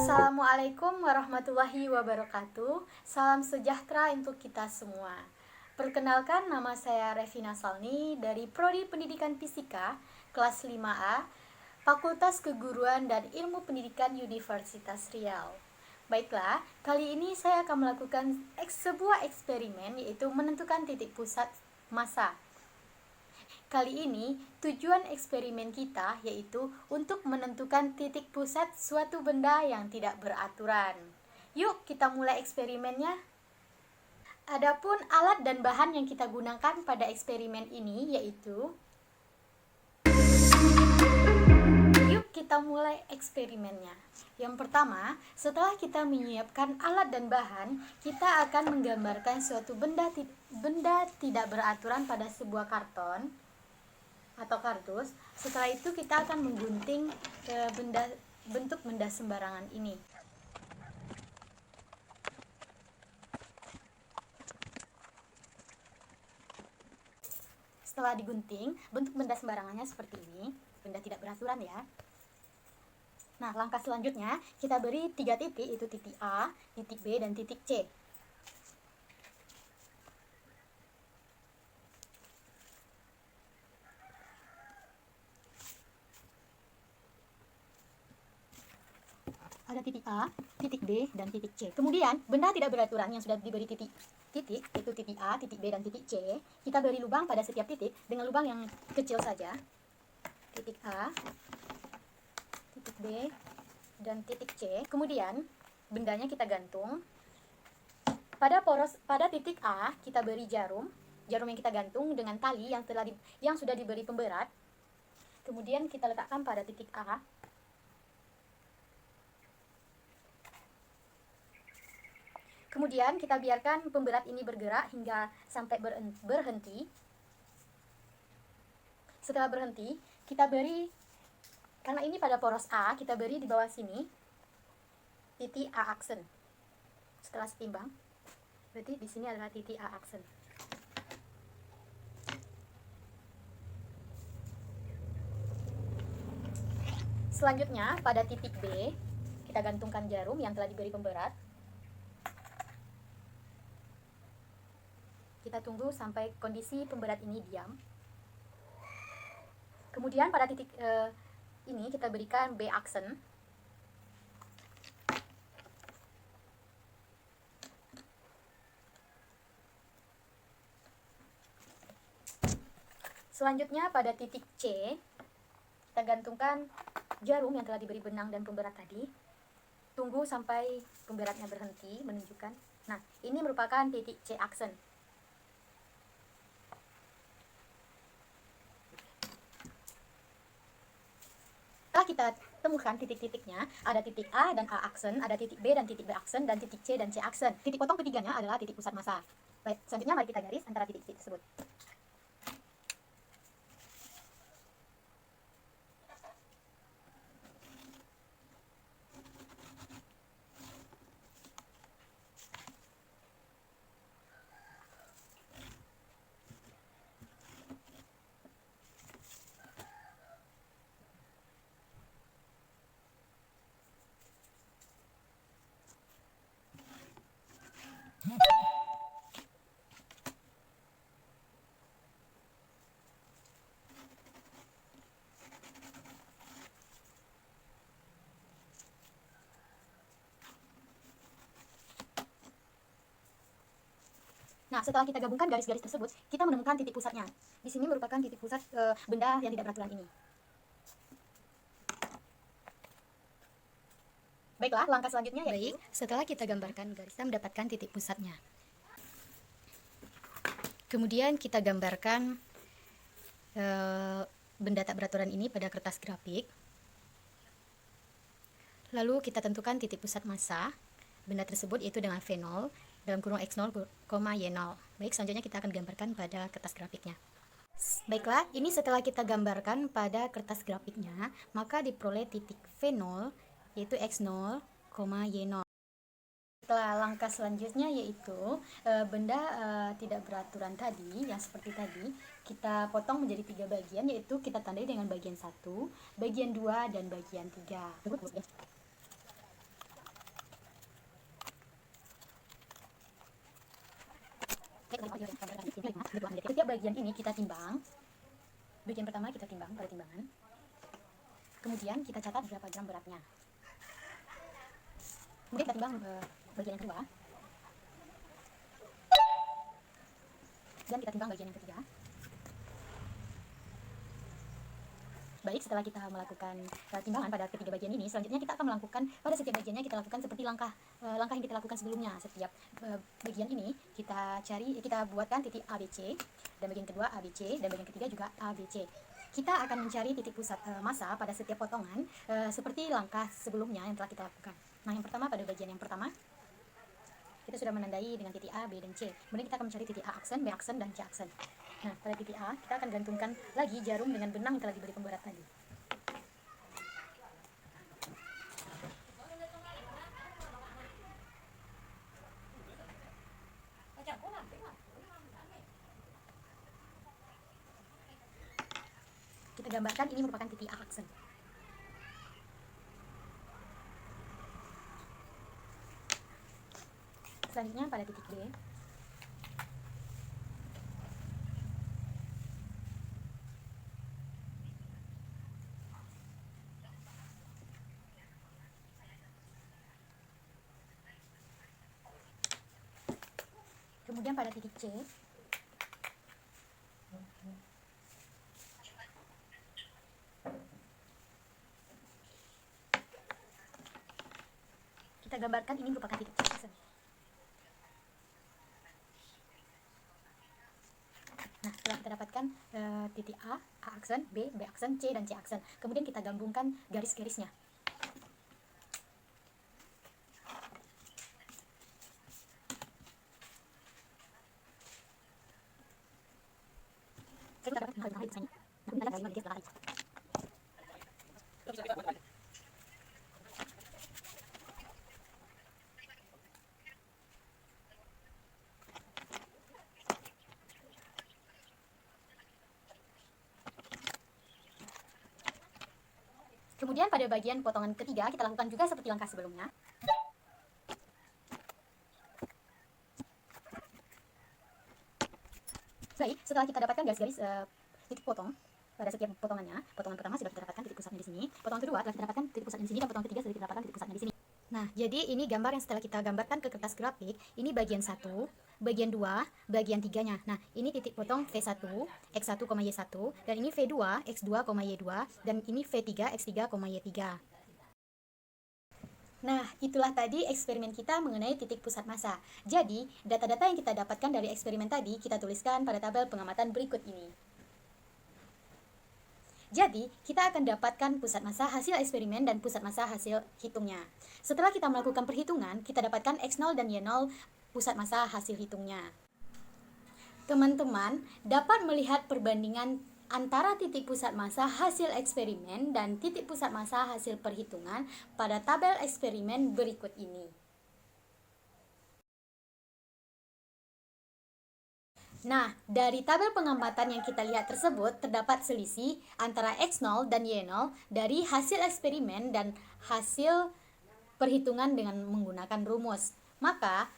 Assalamualaikum warahmatullahi wabarakatuh. Salam sejahtera untuk kita semua. Perkenalkan, nama saya Revina Salni dari Prodi Pendidikan Fisika kelas 5A, Fakultas Keguruan dan Ilmu Pendidikan Universitas Riau. Baiklah, kali ini saya akan melakukan sebuah eksperimen, yaitu menentukan titik pusat massa. Kali ini tujuan eksperimen kita yaitu untuk menentukan titik pusat suatu benda yang tidak beraturan. Yuk kita mulai eksperimennya. Adapun alat dan bahan yang kita gunakan pada eksperimen ini yaitu, yuk kita mulai eksperimennya. Yang pertama, setelah kita menyiapkan alat dan bahan, kita akan menggambarkan suatu benda tidak beraturan pada sebuah karton atau kardus. Setelah itu kita akan menggunting bentuk benda sembarangan ini. Setelah digunting, bentuk benda sembarangannya seperti ini, benda tidak beraturan ya. Nah, langkah selanjutnya kita beri 3 titik, itu titik A, titik B, dan titik C. Ada titik A, titik B, dan titik C. Kemudian benda tidak beraturan yang sudah diberi titik, yaitu titik A, titik B, dan titik C, kita beri lubang pada setiap titik dengan lubang yang kecil saja. Titik A, titik B, dan titik C. Kemudian bendanya kita gantung. Pada titik A kita beri jarum yang kita gantung dengan tali yang sudah diberi pemberat. Kemudian kita letakkan pada titik A. Kemudian kita biarkan pemberat ini bergerak hingga sampai berhenti. Setelah berhenti, kita beri, karena ini pada poros A, kita beri di bawah sini titik A aksen. Setelah setimbang, berarti di sini adalah titik A aksen. Selanjutnya pada titik B, kita gantungkan jarum yang telah diberi pemberat. Kita tunggu sampai kondisi pemberat ini diam. Kemudian pada titik ini kita berikan B aksen. Selanjutnya pada titik C, kita gantungkan jarum yang telah diberi benang dan pemberat tadi. Tunggu sampai pemberatnya berhenti menunjukkan. Nah, ini merupakan titik C aksen. Setelah kita temukan titik-titiknya, ada titik A dan A aksen, ada titik B dan titik B aksen, dan titik C dan C aksen. Titik potong ketiganya adalah titik pusat massa. Baik, selanjutnya mari kita garis antara titik-titik tersebut. Nah, setelah kita gabungkan garis-garis tersebut, kita menemukan titik pusatnya. Di sini merupakan titik pusat benda yang tidak beraturan ini. Baiklah, langkah selanjutnya yaitu, setelah kita gambarkan garis, kita mendapatkan titik pusatnya. Kemudian kita gambarkan benda tak beraturan ini pada kertas grafik. Lalu kita tentukan titik pusat massa benda tersebut, yaitu dengan V0 dalam kurung X0, Y0. Baik, selanjutnya kita akan gambarkan pada kertas grafiknya. Baiklah, ini setelah kita gambarkan pada kertas grafiknya, maka diperoleh titik V0 yaitu X0, Y0. Setelah langkah selanjutnya yaitu benda tidak beraturan tadi, yang seperti tadi, kita potong menjadi 3 bagian, yaitu kita tandai dengan bagian 1, bagian 2, dan bagian 3. Setiap bagian ini kita timbang. Bagian pertama kita timbang pada timbangan. Kemudian kita catat berapa gram beratnya. Kemudian kita timbang bagian yang kedua. Dan kita timbang bagian yang ketiga. Baik, setelah kita melakukan timbangan pada ketiga bagian ini, selanjutnya kita akan melakukan pada setiap bagiannya kita lakukan seperti langkah yang kita lakukan sebelumnya. Setiap bagian ini kita buatkan titik ABC, dan bagian kedua ABC, dan bagian ketiga juga ABC. Kita akan mencari titik pusat massa pada setiap potongan seperti langkah sebelumnya yang telah kita lakukan. Nah, yang pertama pada bagian yang pertama kita sudah menandai dengan titik A, B, dan C. Kemudian kita akan mencari titik A aksen, B aksen, dan C aksen. Nah, pada titik A kita akan gantungkan lagi jarum dengan benang yang telah diberi pemberat tadi. Kita gambarkan ini merupakan titik A aksen. Selanjutnya pada titik B, kemudian pada titik C, kita gambarkan ini merupakan titik C aksen. Nah, setelah kita dapatkan titik A aksen, B aksen, C, dan C aksen. Kemudian kita gabungkan garis-garisnya. Kemudian pada bagian potongan ketiga kita lakukan juga seperti langkah sebelumnya. Baik, setelah kita dapatkan garis-garis titik potong pada setiap potongannya, potongan pertama sudah kita dapatkan titik pusatnya di sini, potongan kedua telah kita dapatkan titik pusatnya di sini, dan potongan ketiga sudah kita dapatkan titik pusatnya di sini. Nah, jadi ini gambar yang setelah kita gambarkan ke kertas grafik. Ini bagian 1, bagian 2, bagian 3-nya. Nah, ini titik potong V1, X1, Y1, dan ini V2, X2, Y2, dan ini V3, X3, Y3. Nah, itulah tadi eksperimen kita mengenai titik pusat massa. Jadi, data-data yang kita dapatkan dari eksperimen tadi kita tuliskan pada tabel pengamatan berikut ini. Jadi, kita akan dapatkan pusat massa hasil eksperimen dan pusat massa hasil hitungnya. Setelah kita melakukan perhitungan, kita dapatkan X0 dan Y0 pusat massa hasil hitungnya. Teman-teman dapat melihat perbandingan antara titik pusat massa hasil eksperimen dan titik pusat massa hasil perhitungan pada tabel eksperimen berikut ini. Nah, dari tabel pengamatan yang kita lihat tersebut, terdapat selisih antara X0 dan Y0 dari hasil eksperimen dan hasil perhitungan dengan menggunakan rumus. Maka,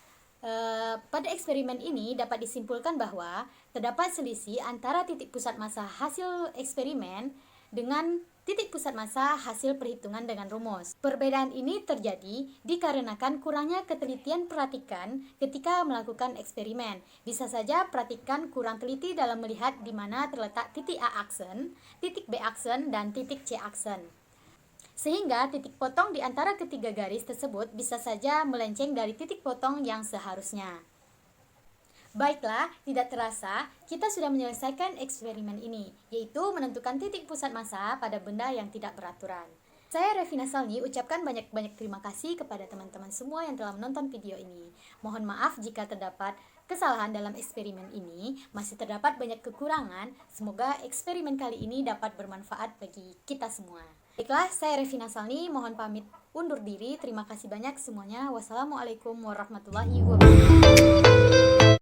pada eksperimen ini dapat disimpulkan bahwa terdapat selisih antara titik pusat massa hasil eksperimen dengan titik pusat massa hasil perhitungan dengan rumus. Perbedaan ini terjadi dikarenakan kurangnya ketelitian perhatikan ketika melakukan eksperimen. Bisa saja perhatikan kurang teliti dalam melihat di mana terletak titik A aksen, titik B aksen, dan titik C aksen. Sehingga titik potong di antara ketiga garis tersebut bisa saja melenceng dari titik potong yang seharusnya. Baiklah, tidak terasa kita sudah menyelesaikan eksperimen ini, yaitu menentukan titik pusat massa pada benda yang tidak beraturan. Saya Revina Salni ucapkan banyak-banyak terima kasih kepada teman-teman semua yang telah menonton video ini. Mohon maaf jika terdapat kesalahan dalam eksperimen ini, masih terdapat banyak kekurangan. Semoga eksperimen kali ini dapat bermanfaat bagi kita semua. Baiklah, saya Revina Salni, mohon pamit undur diri. Terima kasih banyak semuanya. Wassalamualaikum warahmatullahi wabarakatuh.